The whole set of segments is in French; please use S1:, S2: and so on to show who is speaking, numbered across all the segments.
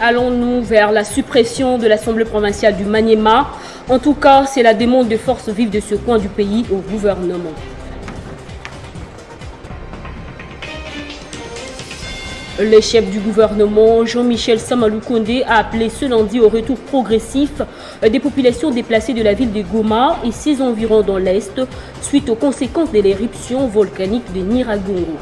S1: Allons-nous vers la suppression de l'Assemblée provinciale du Maniema? En tout cas, c'est la demande de forces vives de ce coin du pays au gouvernement. Le chef du gouvernement, Jean-Michel Samalou Kondé, a appelé ce lundi au retour progressif des populations déplacées de la ville de Goma et ses environs dans l'Est suite aux conséquences de l'éruption volcanique de Nyiragongo.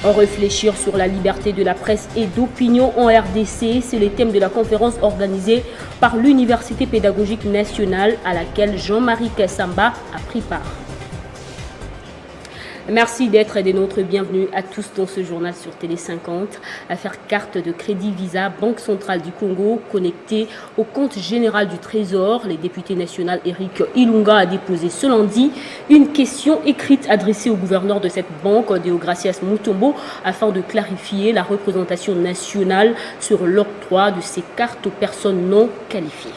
S1: Réfléchir sur la liberté de la presse et d'opinion en RDC, c'est le thème de la conférence organisée par l'Université pédagogique nationale à laquelle Jean-Marie Kassamba a pris part. Merci d'être des nôtres. Bienvenue à tous dans ce journal sur Télé 50. Affaire carte de crédit Visa, Banque centrale du Congo, connectée au compte général du Trésor. Le député national Eric Ilunga a déposé ce lundi une question écrite adressée au gouverneur de cette banque, Deogracias Mutombo, afin de clarifier la représentation nationale sur l'octroi de ces cartes aux personnes non qualifiées.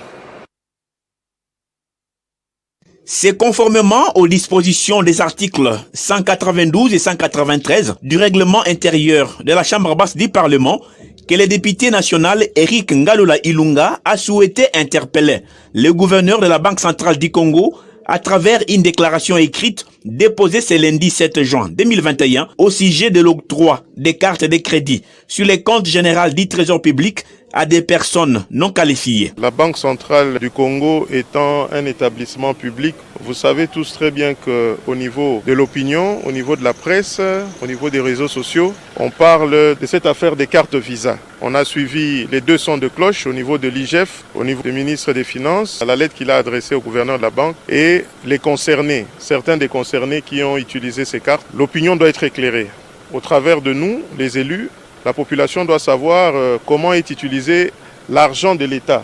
S2: C'est conformément aux dispositions des articles 192 et 193 du règlement intérieur de la Chambre basse du Parlement que le député national Eric Ngalola Ilunga a souhaité interpeller le gouverneur de la Banque centrale du Congo à travers une déclaration écrite déposée ce lundi 7 juin 2021 au sujet de l'octroi des cartes de crédit sur les comptes généraux du Trésor public à des personnes non qualifiées.
S3: La Banque centrale du Congo étant un établissement public, vous savez tous très bien qu'au niveau de l'opinion, au niveau de la presse, au niveau des réseaux sociaux, on parle de cette affaire des cartes Visa. On a suivi les deux sons de cloche au niveau de l'IGF, au niveau du ministre des Finances, la lettre qu'il a adressée au gouverneur de la banque et les concernés, certains des concernés qui ont utilisé ces cartes. L'opinion doit être éclairée. Au travers de nous, les élus, la population doit savoir comment est utilisé l'argent de l'État,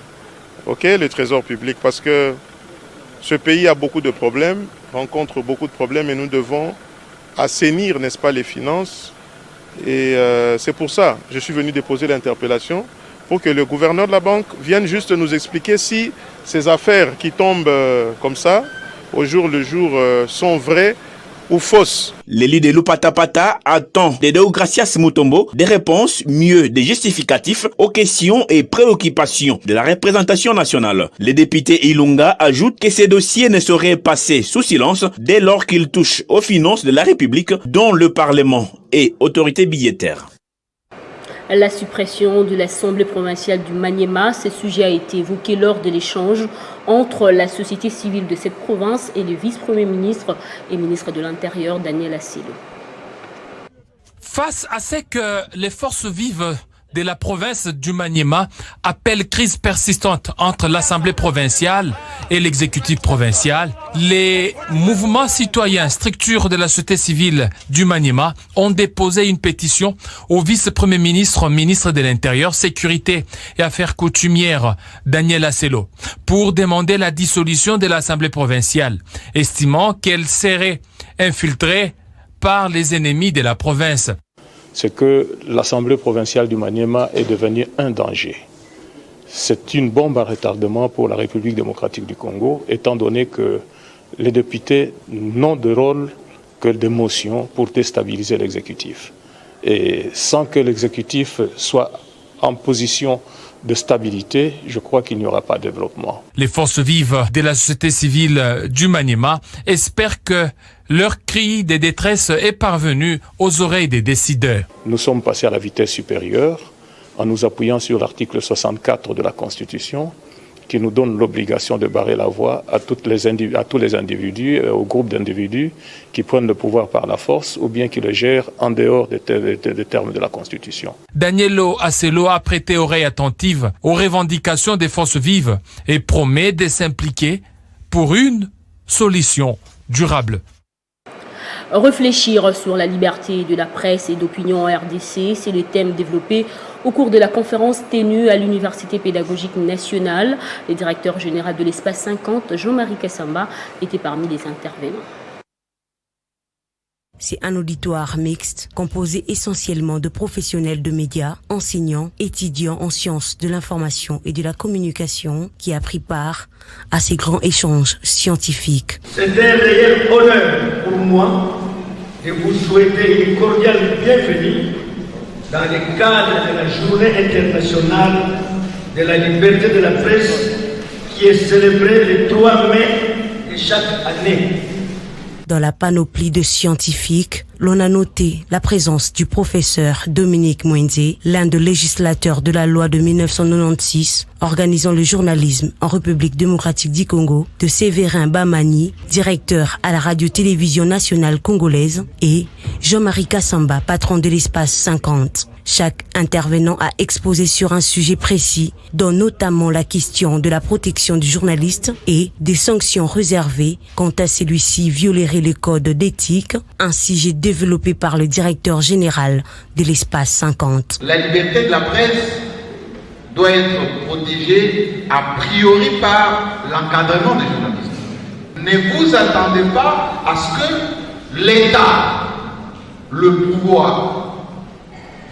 S3: le trésor public, parce que ce pays a beaucoup de problèmes, rencontre beaucoup de problèmes et nous devons assainir, n'est-ce pas, les finances. Et c'est pour ça que je suis venu déposer l'interpellation pour que le gouverneur de la banque vienne juste nous expliquer si ces affaires qui tombent comme ça, au jour le jour, sont vraies ou fausses.
S2: L'élu de Lupatapata attend de Deogracias Mutombo des réponses, mieux des justificatifs aux questions et préoccupations de la représentation nationale. Le député Ilunga ajoute que ces dossiers ne seraient passés sous silence dès lors qu'ils touchent aux finances de la République, dont le Parlement et autorité budgétaire.
S1: La suppression de l'Assemblée provinciale du Maniema, ce sujet a été évoqué lors de l'échange entre la société civile de cette province et le vice-premier ministre et ministre de l'Intérieur, Daniel Aselo.
S4: Face à ce que les forces vives de la province du Maniema appellent crise persistante entre l'Assemblée provinciale et l'exécutif provincial, les mouvements citoyens, structures de la société civile du Maniema ont déposé une pétition au vice-premier ministre, ministre de l'Intérieur, Sécurité et Affaires coutumières, Daniel Aselo, pour demander la dissolution de l'Assemblée provinciale, estimant qu'elle serait infiltrée par les ennemis de la province.
S5: C'est que l'Assemblée provinciale du Maniema est devenue un danger. C'est une bombe à retardement pour la République démocratique du Congo, étant donné que les députés n'ont de rôle que de motion pour déstabiliser l'exécutif. Et sans que l'exécutif soit en position de stabilité, je crois qu'il n'y aura pas de développement.
S4: Les forces vives de la société civile du Maniema espèrent que leur cri de détresse est parvenu aux oreilles des décideurs.
S5: Nous sommes passés à la vitesse supérieure en nous appuyant sur l'article 64 de la Constitution qui nous donne l'obligation de barrer la voie à tous les individus, aux groupes d'individus qui prennent le pouvoir par la force ou bien qui le gèrent en dehors des termes de la Constitution.
S4: Daniel Aselo a prêté oreille attentive aux revendications des forces vives et promet de s'impliquer pour une solution durable.
S1: Réfléchir sur la liberté de la presse et d'opinion en RDC, c'est le thème développé au cours de la conférence tenue à l'Université pédagogique nationale. Le directeur général de l'Espace 50, Jean-Marie Kassamba, était parmi les intervenants.
S6: C'est un auditoire mixte composé essentiellement de professionnels de médias, enseignants, étudiants en sciences de l'information et de la communication qui a pris part à ces grands échanges scientifiques.
S7: C'est un réel honneur pour moi de vous souhaiter une cordiale bienvenue dans le cadre de la Journée internationale de la liberté de la presse qui est célébrée le 3 mai de chaque année.
S6: Dans la panoplie de scientifiques, l'on a noté la présence du professeur Dominique Mwenze, l'un des législateurs de la loi de 1996 organisant le journalisme en République démocratique du Congo, de Séverin Bamani, directeur à la radio-télévision nationale congolaise, et Jean-Marie Kassamba, patron de l'espace 50. Chaque intervenant a exposé sur un sujet précis, dont notamment la question de la protection du journaliste et des sanctions réservées quand à celui-ci violerait le code d'éthique, un sujet développé par le directeur général de l'espace 50.
S8: La liberté de la presse doit être protégée a priori par l'encadrement des journalistes. Ne vous attendez pas à ce que l'État, le pouvoir,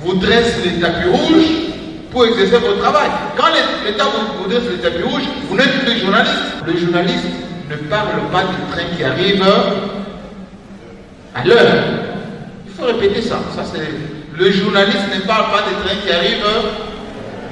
S8: vous dresse les tapis rouges pour exercer votre travail. Quand l'État vous dresse les tapis rouges, vous n'êtes plus journaliste. Le journaliste ne parle pas du train qui arrive à l'heure. Il faut répéter ça. Le journaliste ne parle pas des trains qui arrivent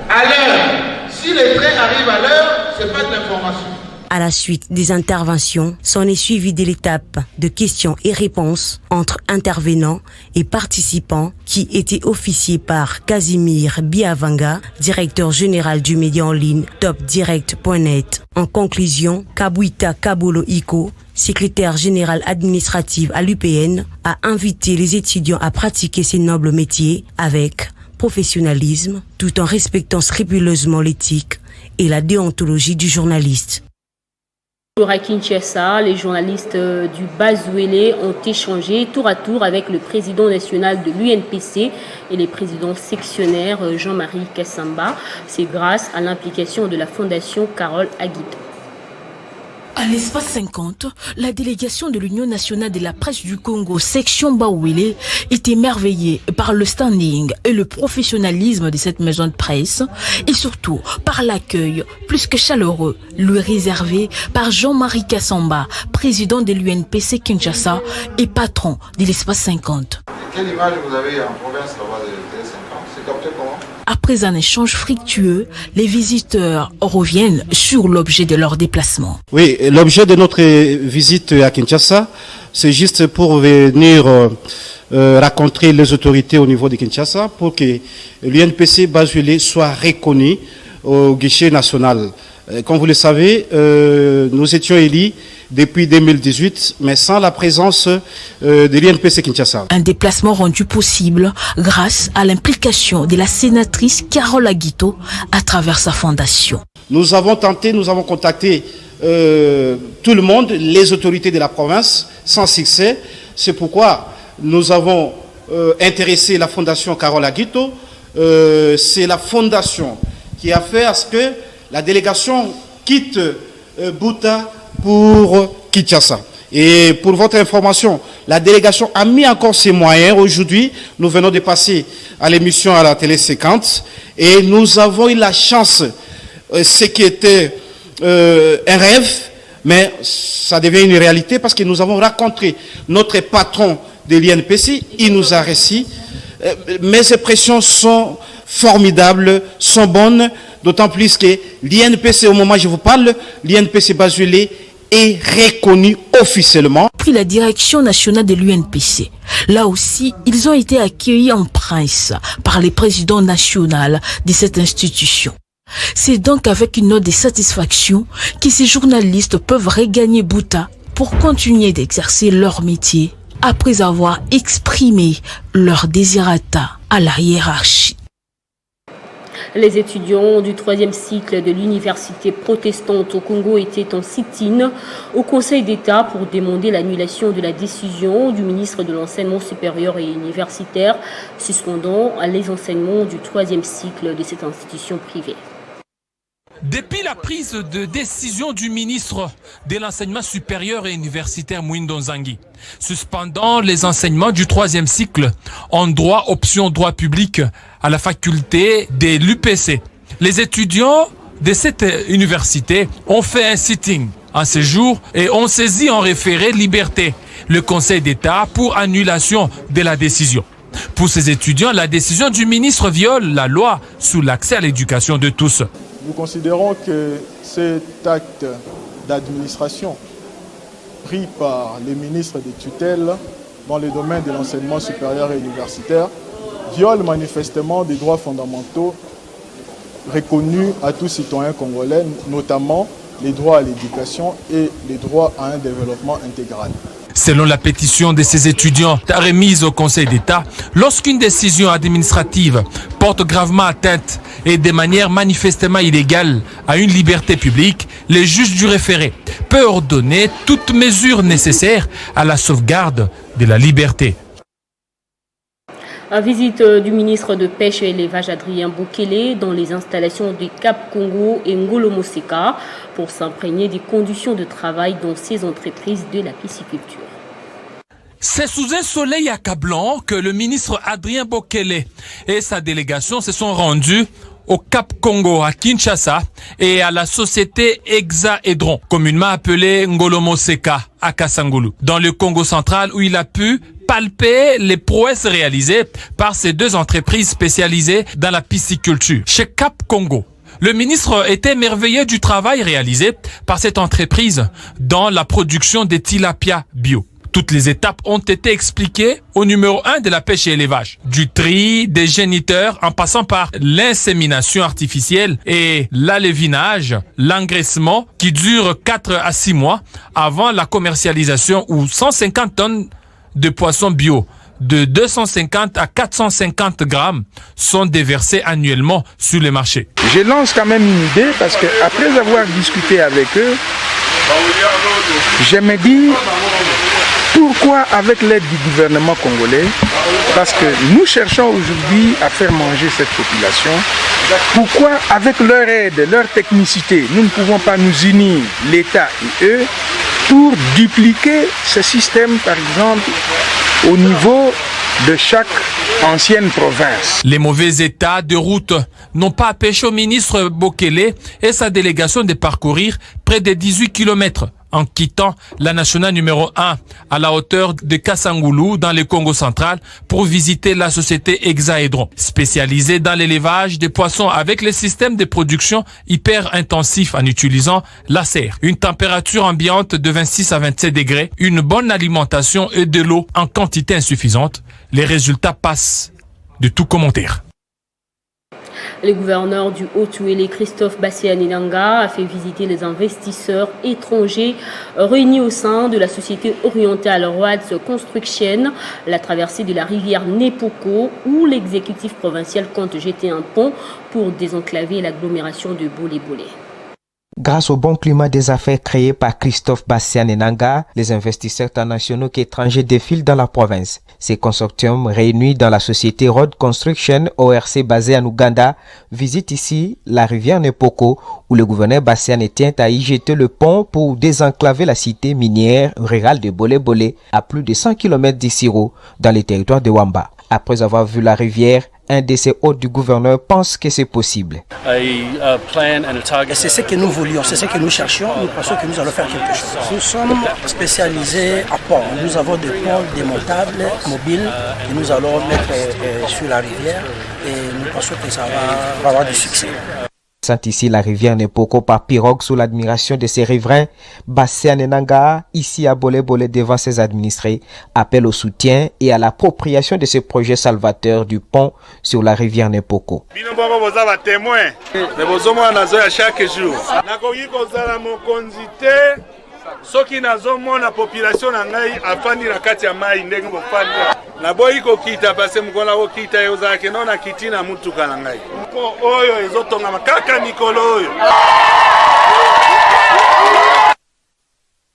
S8: à l'heure. Si les trains arrivent à l'heure, ce n'est pas de l'information.
S6: À la suite des interventions, s'en est suivi de l'étape de questions et réponses entre intervenants et participants qui étaient officiés par Casimir Biavanga, directeur général du média en ligne topdirect.net. En conclusion, Kabuita Kabolo Iko, secrétaire général administratif à l'UPN, a invité les étudiants à pratiquer ces nobles métiers avec professionnalisme, tout en respectant scrupuleusement l'éthique et la déontologie du journaliste.
S1: À Kinshasa, les journalistes du Bazouélé ont échangé tour à tour avec le président national de l'UNPC et les présidents sectionnaires Jean-Marie Kassamba. C'est grâce à l'implication de la Fondation Carole Aguito.
S9: À l'espace 50, la délégation de l'Union nationale de la presse du Congo, section Baouélé, est émerveillée par le standing et le professionnalisme de cette maison de presse et surtout par l'accueil plus que chaleureux lui réservé par Jean-Marie Kassamba, président de l'UNPC Kinshasa et patron de l'espace 50.
S8: Quelle image vous avez en province là-bas de TS50? C'est capté comment?
S9: Après un échange fructueux, les visiteurs reviennent sur l'objet de leur déplacement.
S10: Oui, l'objet de notre visite à Kinshasa, c'est juste pour venir rencontrer les autorités au niveau de Kinshasa pour que l'UNPC Bazouélé soit reconnu au guichet national. Comme vous le savez, nous étions élus depuis 2018, mais sans la présence de l'UNPC Kinshasa.
S9: Un déplacement rendu possible grâce à l'implication de la sénatrice Carole Aguito à travers sa fondation.
S10: Nous avons contacté tout le monde, les autorités de la province, sans succès. C'est pourquoi nous avons intéressé la fondation Carole Aguito. C'est la fondation qui a fait à ce que la délégation quitte Buta pour Kinshasa. Et pour votre information, la délégation a mis encore ses moyens. Aujourd'hui, nous venons de passer à l'émission à la télé 50 et nous avons eu la chance, ce qui était un rêve, mais ça devient une réalité parce que nous avons rencontré notre patron de l'INPC, il nous a reçus. Mes impressions sont formidables, sont bonnes, d'autant plus que l'INPC, au moment où je vous parle, l'INPC Bazouélé est reconnu officiellement.
S9: Puis la direction nationale de l'UNPC. Là aussi, ils ont été accueillis en prince par les présidents nationaux de cette institution. C'est donc avec une note de satisfaction que ces journalistes peuvent regagner Buta pour continuer d'exercer leur métier après avoir exprimé leur désirata à la hiérarchie.
S1: Les étudiants du 3e cycle de l'université protestante au Congo étaient en sit-in au Conseil d'État pour demander l'annulation de la décision du ministre de l'Enseignement supérieur et universitaire suspendant les enseignements du 3e cycle de cette institution privée.
S4: Depuis la prise de décision du ministre de l'Enseignement supérieur et universitaire Mwindo Nzangi, suspendant les enseignements du 3e cycle en droit option droit public à la faculté de l'UPC, les étudiants de cette université ont fait un sitting en ce jour et ont saisi en référé liberté le Conseil d'État pour annulation de la décision. Pour ces étudiants, la décision du ministre viole la loi sur l'accès à l'éducation de tous.
S11: Nous considérons que cet acte d'administration pris par les ministres des tutelles dans le domaine de l'enseignement supérieur et universitaire viole manifestement des droits fondamentaux reconnus à tous citoyens congolais, notamment les droits à l'éducation et les droits à un développement intégral.
S4: Selon la pétition de ces étudiants remise au Conseil d'État, lorsqu'une décision administrative porte gravement atteinte et de manière manifestement illégale à une liberté publique, le juge du référé peut ordonner toute mesure nécessaire à la sauvegarde de la liberté.
S1: Visite du ministre de Pêche et Élevage Adrien Bokele dans les installations du Cap Congo et Ngolo-Moseka pour s'imprégner des conditions de travail dans ces entreprises de la pisciculture.
S4: C'est sous un soleil accablant que le ministre Adrien Bokele et sa délégation se sont rendus au Cap Congo à Kinshasa et à la société Hexaédron, communément appelée Ngolo-Moseka à Kasangulu, dans le Congo central où il a pu palper les prouesses réalisées par ces deux entreprises spécialisées dans la pisciculture. Chez Cap Congo, le ministre était émerveillé du travail réalisé par cette entreprise dans la production des tilapia bio. Toutes les étapes ont été expliquées au numéro 1 de la pêche et élevage. Du tri, des géniteurs, en passant par l'insémination artificielle et l'alévinage, l'engraissement qui dure 4 à 6 mois avant la commercialisation où 150 tonnes de poissons bio de 250 à 450 grammes sont déversés annuellement sur le marché.
S12: Je lance quand même une idée parce que après avoir discuté avec eux, je me dis pourquoi avec l'aide du gouvernement congolais, parce que nous cherchons aujourd'hui à faire manger cette population, pourquoi avec leur aide, leur technicité, nous ne pouvons pas nous unir, l'État et eux, pour dupliquer ce système par exemple au niveau de chaque ancienne province.
S4: Les mauvais états de route n'ont pas empêché au ministre Bokele et sa délégation de parcourir près de 18 km en quittant la nationale numéro 1 à la hauteur de Kasangulu dans le Congo central pour visiter la société Hexaédron, spécialisée dans l'élevage des poissons avec les systèmes de production hyper intensifs en utilisant la serre, une température ambiante de 26 à 27 degrés, une bonne alimentation et de l'eau en quantité insuffisante. Les résultats passent de tout commentaire.
S1: Le gouverneur du Haut-Uélé, Christophe Bassiani-Nanga, a fait visiter les investisseurs étrangers réunis au sein de la société Oriental Roads Construction, la traversée de la rivière Nepoko, où l'exécutif provincial compte jeter un pont pour désenclaver l'agglomération de Bolé-Bolé.
S13: Grâce au bon climat des affaires créé par Christophe Bassiani-Nanga, les investisseurs tant nationaux qu'étrangers défilent dans la province. Ces consortiums réunis dans la société Road Construction ORC basée en Ouganda visitent ici la rivière Nepoko où le gouverneur Bassiani tient à y jeter le pont pour désenclaver la cité minière rurale de Bolé-Bolé à plus de 100 km d'Issiro dans les territoires de Wamba. Après avoir vu la rivière, un de ses hôtes du gouverneur pense que c'est possible.
S14: Et c'est ce que nous voulions, c'est ce que nous cherchions. Nous pensons que nous allons faire quelque chose. Nous sommes spécialisés à pont. Nous avons des ponts démontables, mobiles, que nous allons mettre sur la rivière et nous pensons que ça va avoir du succès.
S13: Ici la rivière Nepoko par pirogue sous l'admiration de ses riverains, Bassiani-Nanga, ici à Bolé-Bolé devant ses administrés, appelle au soutien et à l'appropriation de ce projet salvateur du pont sur la rivière Nepoko.
S15: soki nazomona population na ngai afandi na kati ya mai ndenge bofanda na boyi kokita base mukola kokita yozake nona kitina mutuka na ngai mpo oyo ezotonga makaka mikolo oyo.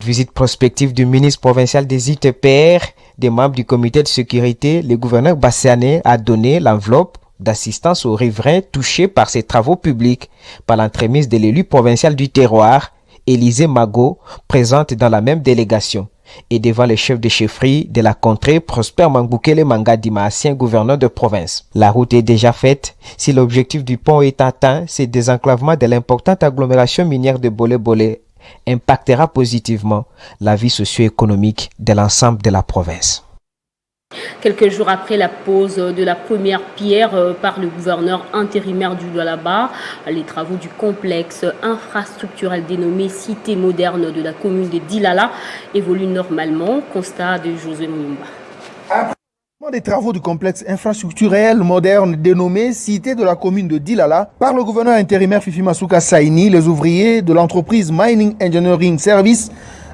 S13: Visite prospective du ministre provincial des ITPR, des membres du comité de sécurité, le gouverneur Bassiani a donné l'enveloppe d'assistance aux riverains touchés par ces travaux publics par l'entremise de l'élu provincial du terroir, Élisée Mago, présente dans la même délégation, et devant le chef de chefferie de la contrée, Prosper Mangbukele Mangadima, ancien gouverneur de province. La route est déjà faite. Si l'objectif du pont est atteint, ce désenclavement de l'importante agglomération minière de Bolé-Bolé impactera positivement la vie socio-économique de l'ensemble de la province.
S1: Quelques jours après la pose de la première pierre par le gouverneur intérimaire du Lualaba, les travaux du complexe infrastructurel dénommé Cité moderne de la commune de Dilala évoluent normalement. Constat de José Moumba.
S16: Des travaux du complexe infrastructurel moderne dénommé Cité de la commune de Dilala par le gouverneur intérimaire Fifi Masuka Saini, les ouvriers de l'entreprise Mining Engineering Service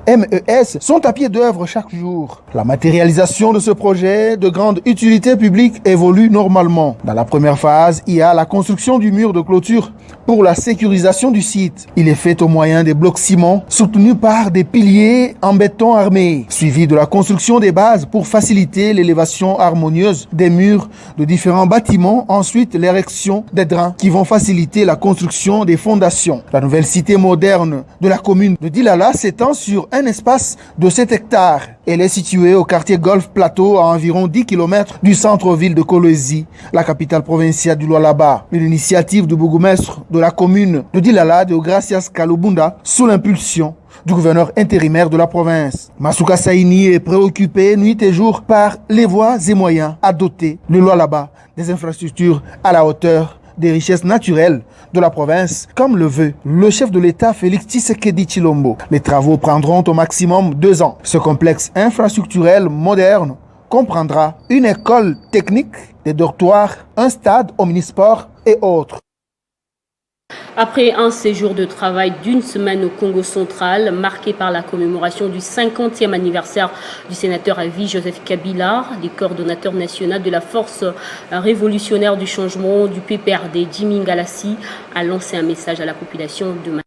S16: MES sont à pied d'œuvre chaque jour. La matérialisation de ce projet de grande utilité publique évolue normalement. Dans la première phase, il y a la construction du mur de clôture pour la sécurisation du site. Il est fait au moyen des blocs ciment soutenus par des piliers en béton armé, suivi de la construction des bases pour faciliter l'élévation harmonieuse des murs de différents bâtiments, ensuite l'érection des drains qui vont faciliter la construction des fondations. La nouvelle cité moderne de la commune de Dilala s'étend sur un espace de 7 hectares. Elle est située au quartier Golf Plateau à environ 10 km du centre-ville de Kolwezi, la capitale provinciale du Lualaba. Une initiative du bourgmestre de la commune de Dilala, de Gracias Kalubunda, sous l'impulsion du gouverneur intérimaire de la province. Masuka Saini est préoccupé nuit et jour par les voies et moyens à doter le Lualaba des infrastructures à la hauteur des richesses naturelles de la province, comme le veut le chef de l'État Félix Tshisekedi Tshilombo. Les travaux prendront au maximum 2 ans. Ce complexe infrastructurel moderne comprendra une école technique, des dortoirs, un stade omnisport et autres.
S1: Après un séjour de travail d'une semaine au Congo central, marqué par la commémoration du 50e anniversaire du sénateur à vie Joseph Kabila, le coordonnateur national de la force révolutionnaire du changement du PPRD, Jimmy Ngalassi, a lancé un message à la population de Mali.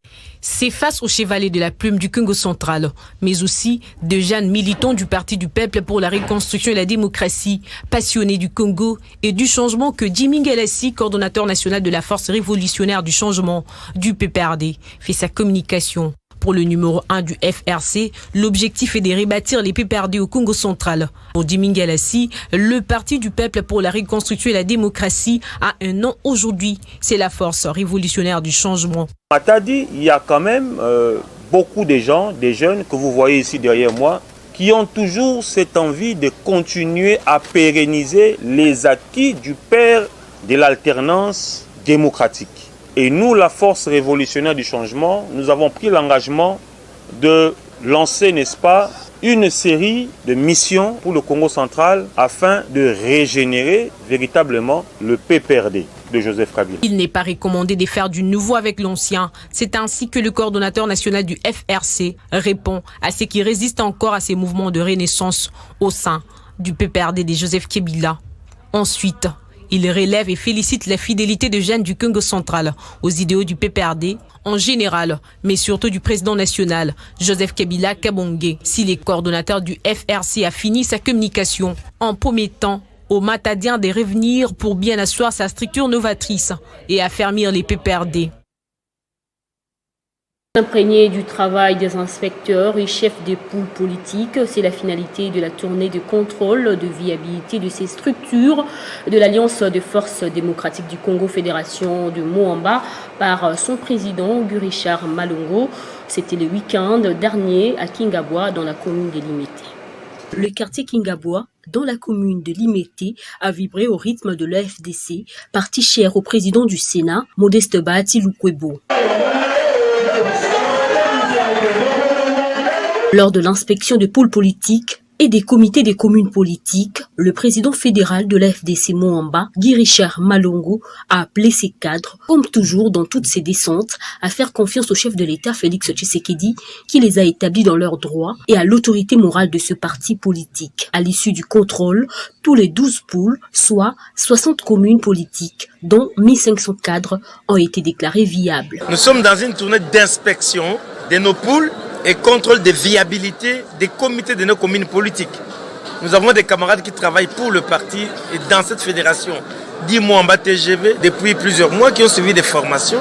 S9: C'est face aux chevaliers de la plume du Congo central, mais aussi de jeunes militants du Parti du peuple pour la reconstruction et la démocratie, passionnés du Congo et du changement que Jimmy Ngalassi, coordonnateur national de la force révolutionnaire du changement du PPRD, fait sa communication. Pour le numéro 1 du FRC, l'objectif est de rebâtir les PPRD au Congo central. Pour Jimmy Ngalassi, le Parti du peuple pour la reconstruction et la démocratie a un nom aujourd'hui. C'est la force révolutionnaire du changement.
S17: Matadi, il y a quand même beaucoup de gens, des jeunes que vous voyez ici derrière moi, qui ont toujours cette envie de continuer à pérenniser les acquis du père de l'alternance démocratique. Et nous, la force révolutionnaire du changement, nous avons pris l'engagement de lancer, n'est-ce pas, une série de missions pour le Congo central afin de régénérer véritablement le PPRD de Joseph Kabila.
S9: Il n'est pas recommandé de faire du nouveau avec l'ancien. C'est ainsi que le coordonnateur national du FRC répond à ceux qui résistent encore à ces mouvements de renaissance au sein du PPRD de Joseph Kabila. Ensuite, il relève et félicite la fidélité de jeunes du Congo central aux idéaux du PPRD en général, mais surtout du président national, Joseph Kabila Kabongé. Si les coordonnateurs du FRC a fini sa communication en promettant aux Matadiens de revenir pour bien asseoir sa structure novatrice et affermir les PPRD.
S1: Imprégné du travail des inspecteurs et chefs des pôles politiques, c'est la finalité de la tournée de contrôle de viabilité de ces structures de l'Alliance de forces démocratiques du Congo Fédération de Moamba par son président Guy-Richard Malongo. C'était le week-end dernier à Kingabwa dans la commune de Limete. Le quartier Kingabwa, dans la commune de Limete, a vibré au rythme de l'AFDC, parti cher au président du Sénat, Modeste Bahati Lukwebo. Lors de l'inspection des pôles politiques et des comités des communes politiques, le président fédéral de l'AFDC Moamba, Guy-Richard Malongo, a appelé ses cadres, comme toujours dans toutes ses descentes, à faire confiance au chef de l'État Félix Tshisekedi, qui les a établis dans leurs droits, et à l'autorité morale de ce parti politique. À l'issue du contrôle, tous les 12 pôles, soit 60 communes politiques, dont 1500 cadres, ont été déclarés viables.
S18: Nous sommes dans une tournée d'inspection de nos pôles et contrôle de viabilité des comités de nos communes politiques. Nous avons des camarades qui travaillent pour le parti et dans cette fédération d'Imoamba TGV depuis plusieurs mois, qui ont suivi des formations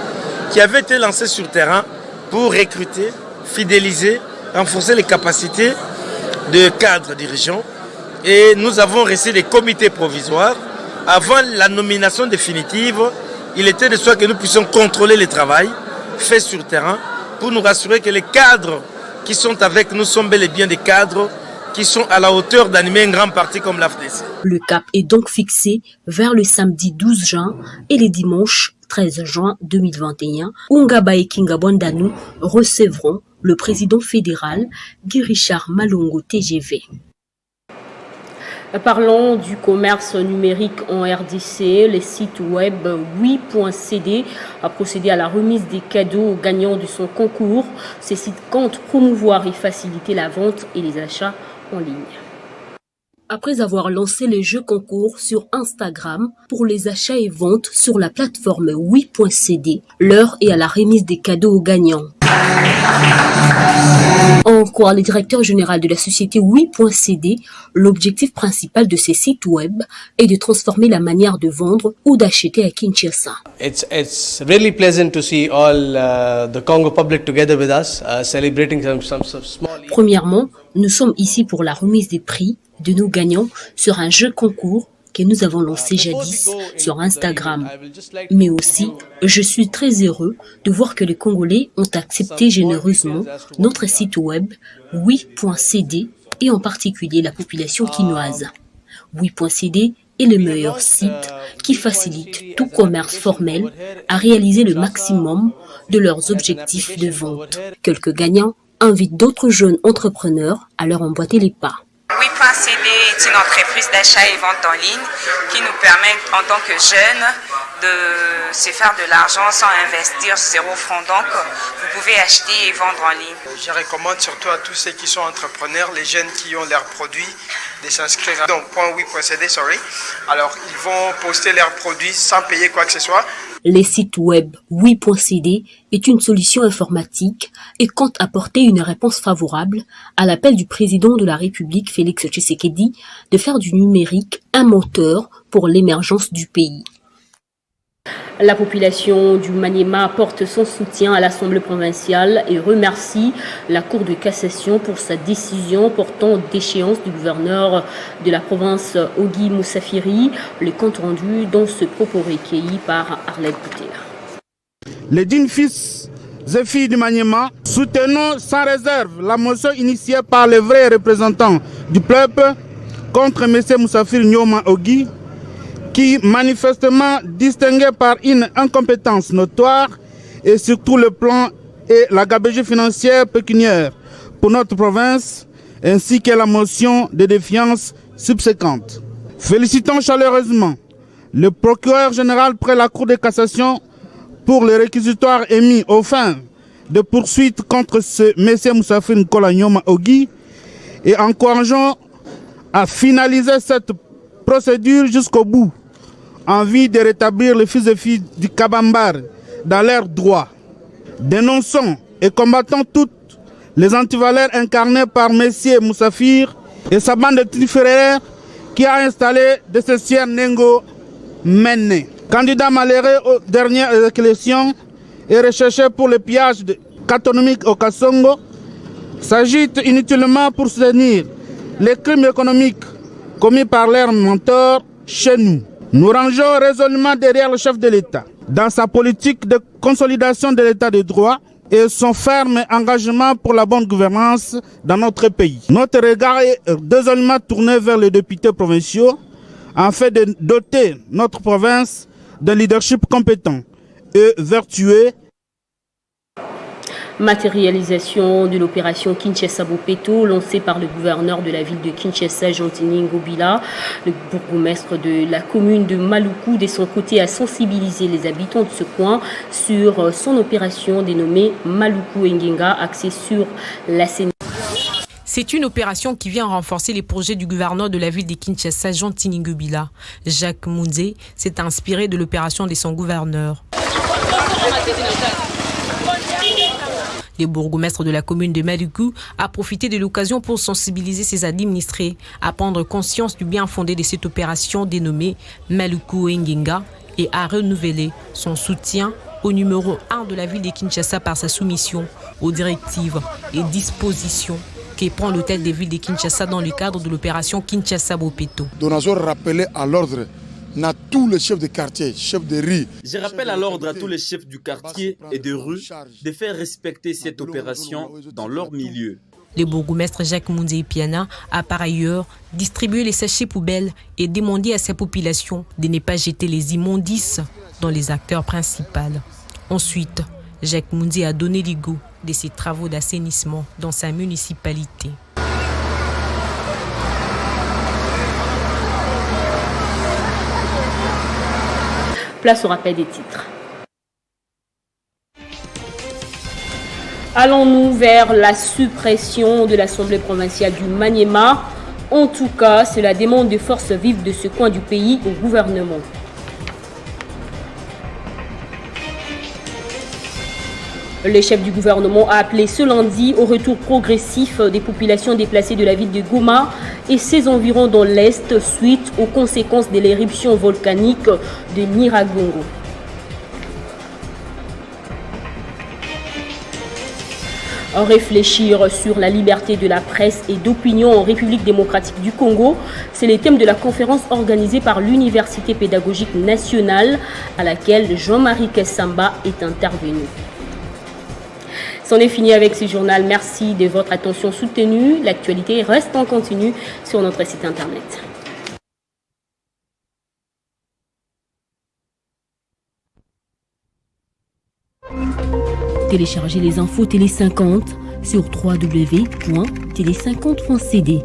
S18: qui avaient été lancées sur le terrain pour recruter, fidéliser, renforcer les capacités de cadres dirigeants. Et nous avons reçu des comités provisoires. Avant la nomination définitive, il était de soi que nous puissions contrôler le travail fait sur le terrain pour nous rassurer que les cadres qui sont avec nous sont bel et bien des cadres qui sont à la hauteur d'animer une grande partie comme la FDC.
S6: Le cap est donc fixé vers le samedi 12 juin et les dimanches 13 juin 2021, où Ngaba et Kingabondanu recevront le président fédéral Guy Richard Malongo TGV.
S1: Parlons du commerce numérique en RDC. Le site web oui.cd a procédé à la remise des cadeaux aux gagnants de son concours. Ce site compte promouvoir et faciliter la vente et les achats en ligne. Après avoir lancé le jeu concours sur Instagram pour les achats et ventes sur la plateforme oui.cd, l'heure est à la remise des cadeaux aux gagnants. En quoi le directeur général de la société oui.cd, l'objectif principal de ces sites web est de transformer la manière de vendre ou d'acheter à Kinshasa.
S19: It's really pleasant to see all the Congo public together with us, celebrating some small.
S6: Premièrement, nous sommes ici pour la remise des prix de nos gagnants sur un jeu concours que nous avons lancé jadis sur Instagram. Mais aussi, je suis très heureux de voir que les Congolais ont accepté généreusement notre site web oui.cd et en particulier la population quinoise. Oui.cd est le meilleur site qui facilite tout commerce formel à réaliser le maximum de leurs objectifs de vente. Quelques gagnants invitent d'autres jeunes entrepreneurs à leur emboîter les pas.
S20: Oui.cd est une entreprise d'achat et vente en ligne qui nous permet en tant que jeunes de se faire de l'argent sans investir 0 franc. Donc vous pouvez acheter et vendre en ligne.
S21: Je recommande surtout à tous ceux qui sont entrepreneurs, les jeunes qui ont leurs produits, de s'inscrire à .oui.cd, Alors ils vont poster leurs produits sans payer quoi que ce soit.
S6: Les sites web oui.cd est une solution informatique et compte apporter une réponse favorable à l'appel du président de la République Félix Tshisekedi de faire du numérique un moteur pour l'émergence du pays.
S1: La population du Maniema apporte son soutien à l'Assemblée provinciale et remercie la Cour de cassation pour sa décision portant déchéance du gouverneur de la province Ogi Moussafiri. Le compte rendu dans ce propos recueilli par Arlette Bouter.
S22: Les dignes fils et filles du Maniema, soutenons sans réserve la motion initiée par les vrais représentants du peuple contre M. Moussafiri Nyoma Ogi, qui manifestement distingué par une incompétence notoire et surtout le plan et la gabegie financière pécuniaire pour notre province, ainsi que la motion de défiance subséquente. Félicitons chaleureusement le procureur général près la Cour de cassation pour le réquisitoire émis aux fins de poursuite contre ce M. Moussafiri Nkola Nyoma Ogi et encourageons à finaliser cette procédure jusqu'au bout, en vue de rétablir les fils et filles du Kabambar dans leurs droits. Dénonçons et combattons toutes les antivaleurs incarnées par M. Moussafiri et sa bande de triféraires qui a installé de ce sieur Nengo Mene. Candidat malheureux aux dernières élections et recherché pour le pillage cathonomique au Kassongo, s'agite inutilement pour soutenir les crimes économiques commis par leurs mentors chez nous. Nous rangeons résolument derrière le chef de l'État dans sa politique de consolidation de l'État de droit et son ferme engagement pour la bonne gouvernance dans notre pays. Notre regard est désormais tourné vers les députés provinciaux afin de doter notre province d'un leadership compétent et vertueux.
S1: Matérialisation de l'opération Kinshasa Bopeto lancée par le gouverneur de la ville de Kinshasa, Jean-Tini Ngobila. Le bourgmestre de la commune de Maluku, de son côté, a sensibilisé les habitants de ce coin sur son opération dénommée Maluku Ngenga, axée sur l'assainissement.
S23: C'est une opération qui vient renforcer les projets du gouverneur de la ville de Kinshasa, Jean-Tini Ngobila. Jacques Mounze s'est inspiré de l'opération de son gouverneur. Le bourgmestre de la commune de Maluku a profité de l'occasion pour sensibiliser ses administrés à prendre conscience du bien fondé de cette opération dénommée Maluku Ngenga et à renouveler son soutien au numéro 1 de la ville de Kinshasa par sa soumission aux directives et dispositions que prend l'hôtel des villes de Kinshasa dans le cadre de l'opération Kinshasa Bopeto.
S24: Nous avons rappelé à l'ordre à tous les chefs de quartier, chefs de rue.
S25: Je rappelle à l'ordre à tous les chefs du quartier et de rue de faire respecter cette opération dans leur milieu.
S23: Le bourgmestre Jacques Mounzé Piana a par ailleurs distribué les sachets poubelles et demandé à sa population de ne pas jeter les immondices dans les acteurs principaux. Ensuite, Jacques Mounzé a donné le goût de ses travaux d'assainissement dans sa municipalité.
S1: Place au rappel des titres. Allons-nous vers la suppression de l'Assemblée provinciale du Maniema? En tout cas, c'est la demande des forces vives de ce coin du pays au gouvernement. Le chef du gouvernement a appelé ce lundi au retour progressif des populations déplacées de la ville de Goma et ses environs dans l'Est suite aux conséquences de l'éruption volcanique de Nyiragongo. Réfléchir sur la liberté de la presse et d'opinion en République démocratique du Congo, c'est le thème de la conférence organisée par l'Université pédagogique nationale à laquelle Jean-Marie Kessamba est intervenu. C'en est fini avec ce journal. Merci de votre attention soutenue. L'actualité reste en continu sur notre site internet. Téléchargez les infos Télé 50 sur www.télé50.cd.